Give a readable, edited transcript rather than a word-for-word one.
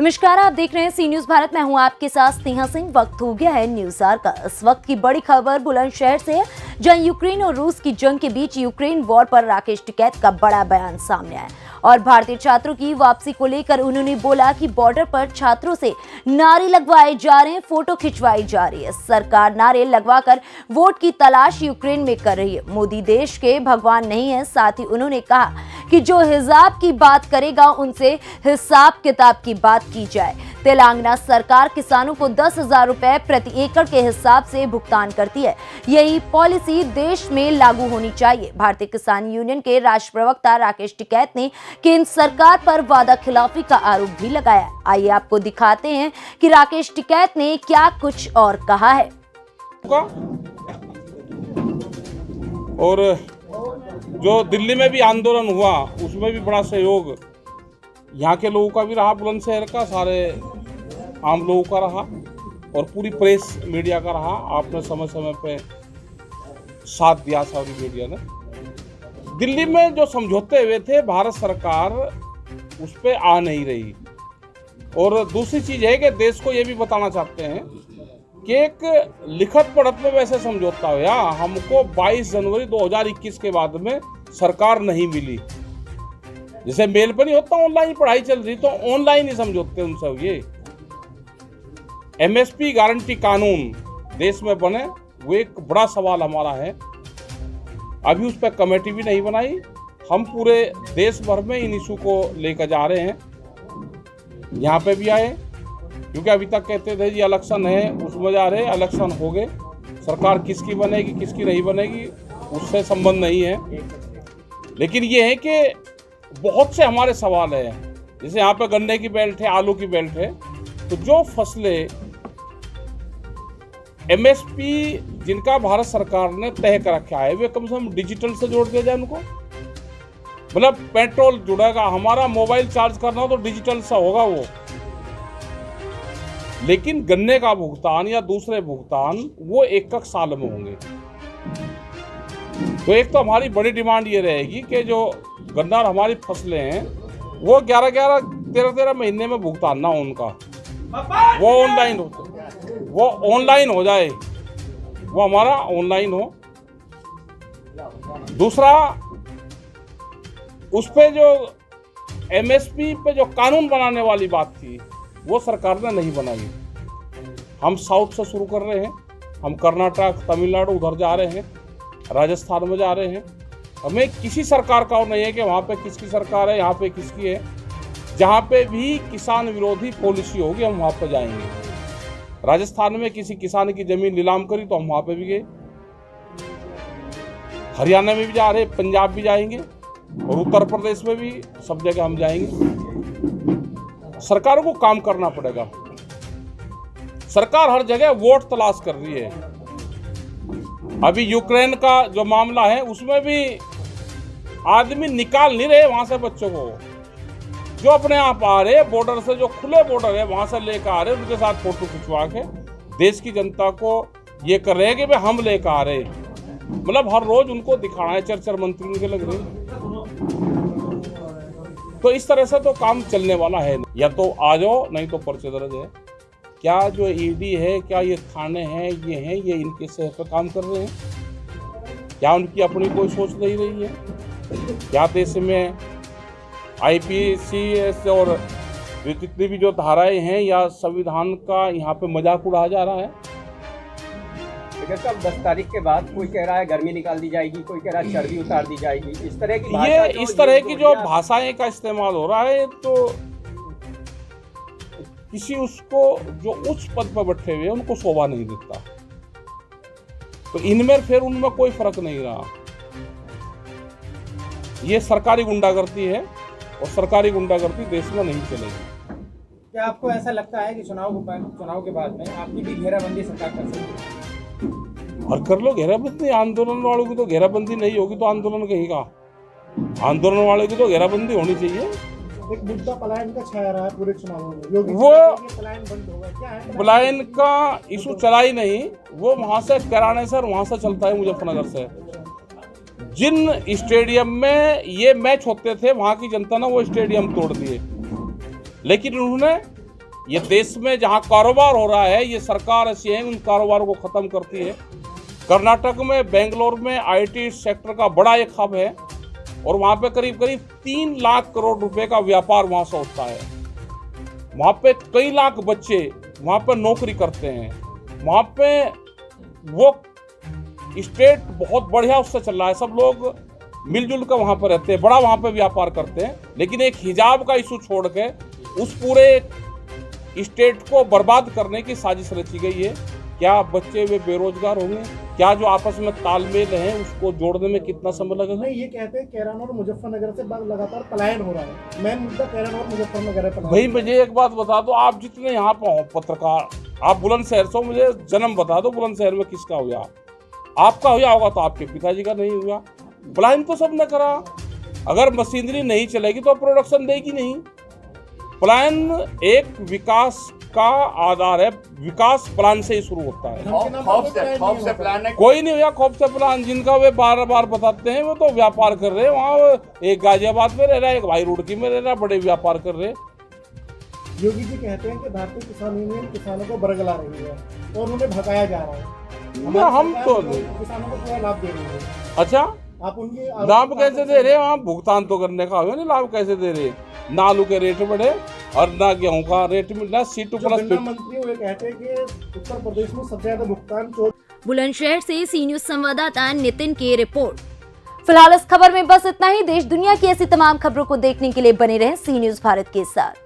नमस्कार, आप देख रहे हैं सी न्यूज भारत। मैं हूं आपके साथ स्नेहा सिंह। वक्त हो गया है न्यूज आवर का। इस वक्त की बड़ी खबर बुलंदशहर से है, जहां यूक्रेन और रूस की जंग के बीच यूक्रेन वॉर पर राकेश टिकैत का बड़ा बयान सामने आया और भारतीय छात्रों की वापसी को लेकर उन्होंने बोला कि बॉर्डर पर छात्रों से नारे लगवाए जा रहे हैं, फोटो खिंचवाई जा रही है। सरकार नारे लगवाकर वोट की तलाश यूक्रेन में कर रही है। मोदी देश के भगवान नहीं है। साथ ही उन्होंने कहा कि जो हिजाब की बात करेगा उनसे हिसाब किताब की बात की जाए। तेलंगाना सरकार किसानों को 10,000 रुपए प्रति एकड़ के हिसाब से भुगतान करती है। यही पॉलिसी देश में लागू होनी चाहिए। भारतीय किसान यूनियन के राष्ट्रीय प्रवक्ता राकेश टिकैत ने केंद्र सरकार पर वादा खिलाफी का आरोप भी लगाया। आइए आपको दिखाते हैं कि राकेश टिकैत ने क्या कुछ और कहा है। और जो दिल्ली में भी आंदोलन हुआ उसमें भी बड़ा सहयोग यहाँ के लोगों का भी रहा, बुलंदशहर का सारे आम लोगों का रहा और पूरी प्रेस मीडिया का रहा। आपने समय समय पे साथ दिया सारी मीडिया ने। दिल्ली में जो समझौते हुए थे भारत सरकार उस पर आ नहीं रही। और दूसरी चीज़ है कि देश को ये भी बताना चाहते हैं कि एक लिखत पढ़त में वैसे समझौता हुआ, हमको 22 जनवरी 2021 के बाद में सरकार नहीं मिली। जैसे मेल पर नहीं होता ऑनलाइन पढ़ाई चल रही, तो ऑनलाइन ही समझौते उनसे हुए। एमएसपी गारंटी कानून देश में बने, वो एक बड़ा सवाल हमारा है। अभी उस पर कमेटी भी नहीं बनाई। हम पूरे देश भर में इन इशू को लेकर जा रहे हैं। यहाँ पे भी आए, क्योंकि अभी तक कहते थे जी इलेक्शन है, उसमें जा रहे। इलेक्शन हो गए, सरकार किसकी बनेगी किसकी नहीं बनेगी उससे संबंध नहीं है। लेकिन ये है कि बहुत से हमारे सवाल हैं। जैसे यहाँ पे गन्ने की बेल्ट है, आलू की बेल्ट है, तो जो फसलें एमएसपी जिनका भारत सरकार ने तय कर रखा है, वे कम से कम डिजिटल से जोड़ दिया जाए उनको। मतलब पेट्रोल जुड़ेगा, हमारा मोबाइल चार्ज करना हो तो डिजिटल सा होगा वो। लेकिन गन्ने का भुगतान या दूसरे भुगतान वो एक साल में होंगे। तो एक तो हमारी बड़ी डिमांड ये रहेगी कि जो गन्ना और हमारी फसलें हैं वो 11-11, 13-13 महीने में भुगतान ना हो उनका, वो ऑनलाइन हो जाए, वो हमारा ऑनलाइन हो। दूसरा, उस पे जो एमएसपी पे जो कानून बनाने वाली बात थी वो सरकार ने नहीं बनाई। हम साउथ से शुरू कर रहे हैं, हम कर्नाटक, तमिलनाडु उधर जा रहे हैं, राजस्थान में जा रहे हैं। हमें किसी सरकार का और नहीं है कि वहाँ पे किसकी सरकार है, यहाँ पे किसकी है। जहाँ पे भी किसान विरोधी पॉलिसी होगी हम वहाँ पे जाएंगे। राजस्थान में किसी किसान की जमीन नीलाम करी तो हम वहाँ पे भी गए। हरियाणा में भी जा रहे, पंजाब भी जाएंगे और उत्तर प्रदेश में भी, सब जगह हम जाएंगे। सरकारों को काम करना पड़ेगा। सरकार हर जगह वोट तलाश कर रही है। अभी यूक्रेन का जो मामला है उसमें भी आदमी निकाल नहीं रहे वहां से बच्चों को, जो अपने आप आ रहे बॉर्डर से, जो खुले बॉर्डर है वहां से लेकर आ रहे, उनके साथ फोटो खिंचवा के देश की जनता को ये कर रहे हैं कि भाई हम लेकर आ रहे। मतलब हर रोज उनको दिखाना है, चर्चा मंत्री उनके लग रहे। तो इस तरह से तो काम चलने वाला है नहीं। या तो आ जाओ, नहीं तो पर्चे दर्ज है। क्या जो ईडी है, क्या ये थाने हैं, ये इनके सेहत पर काम कर रहे हैं? क्या उनकी अपनी कोई सोच नहीं रही है? क्या देश में आईपीसी और जितनी भी जो धाराएं हैं या संविधान का यहाँ पे मजाक उड़ाया जा रहा है? लेकिन साहब 10 तारीख के बाद कोई कह रहा है गर्मी निकाल दी जाएगी, कोई कह रहा है सर्दी उतार दी जाएगी। इस तरह की इस तरह की जो भाषाएं का इस्तेमाल हो रहा है, तो किसी उसको जो उच्च पद पर बैठे हुए उनको शोभा नहीं देता। तो इनमें फिर उनमें कोई फर्क नहीं रहा। ये सरकारी गुंडागर्दी है और सरकारी गुंडागर्दी देश में नहीं चलेगी। क्या आपको ऐसा लगता है कि चुनाव के बाद में आपकी भी घेराबंदी सरकार कर सकती है? और कर लो घेराबंदी। आंदोलन वालों की तो घेराबंदी नहीं होगी तो आंदोलन कहीं का? आंदोलन वालों की तो घेराबंदी होनी चाहिए। एक मुद्दा पलायन का छाया रहा है पूरे चुनावों में, वो पलायन बंद होगा, क्या है पलायन का इशू चला ही नहीं। वो वहां से कराने से और वहां से चलता है मुजफ्फरनगर से। जिन स्टेडियम में ये मैच होते थे वहां की जनता ने वो स्टेडियम तोड़ दिए, लेकिन उन्होंने ये देश में जहाँ कारोबार हो रहा है, ये सरकार ऐसी है उन कारोबारों को ख़त्म करती है। कर्नाटक में, बेंगलोर में आईटी सेक्टर का बड़ा एक हब है और वहाँ पे करीब करीब 3 लाख करोड़ रुपए का व्यापार वहाँ से होता है। वहाँ पे कई लाख बच्चे वहाँ पे नौकरी करते हैं। वहाँ पे वो स्टेट बहुत बढ़िया उससे चल रहा है, सब लोग मिलजुल कर वहाँ पर रहते हैं, बड़ा वहाँ पे व्यापार करते हैं। लेकिन एक हिजाब का इशू छोड़ के उस पूरे स्टेट को बर्बाद करने की साजिश रची गई है। क्या बच्चे वे बेरोजगार होंगे? क्या जो आपस में तालमेल है उसको जोड़ने में कितना समय लगेगा? नहीं, ये कहते हैं कैरान और मुजफ्फरनगर से लगातार पलायन हो रहा है। मेन मुद्दा कैरान और मुजफ्फरनगर है। भाई मुझे एक बात बता दो, आप जितने यहाँ पर हो पत्रकार, आप बुलंदशहर से हो, मुझे जन्म बता दो बुलंदशहर में किसका हुआ? आपका हुआ होगा तो आपके पिताजी का नहीं हुआ। पलायन तो सबने करा। अगर मशीनरी नहीं चलेगी तो प्रोडक्शन देगी नहीं। पलायन एक विकास का आधार है, विकास प्लान से ही शुरू होता है। खौफ से प्लान है। कोई नहीं हुआ खौफ से प्लान। जिनका वे बार बार बताते हैं वो तो व्यापार कर रहे हैं। वहाँ एक गाजियाबाद में रह रहा है, एक भाई रुड़की में रह रहा है, बड़े व्यापार कर रहे हैं। योगी जी कहते हैं कि भारतीय किसान यूनियन किसानों को बरगला रही है और उन्हें भगाया जा रहा है। हम तो किसानों को पूरा लाभ दे रही है। अच्छा, आप उनके लाभ कैसे दे रहे हैं? वहाँ भुगतान तो करने का हो नहीं, लाभ कैसे दे रहे हैं? ना आलू के रेट बढ़े और ना गेहूं का रेट मिल रहा। C2 प्लस मंत्री वो कहते हैं कि उत्तर प्रदेश में सबसे ज्यादा भुगतान बुलंदशहर से सी न्यूज संवाददाता नितिन की रिपोर्ट। फिलहाल इस खबर में बस इतना ही। देश दुनिया की ऐसी तमाम खबरों को देखने के लिए बने रहें सी न्यूज भारत के साथ।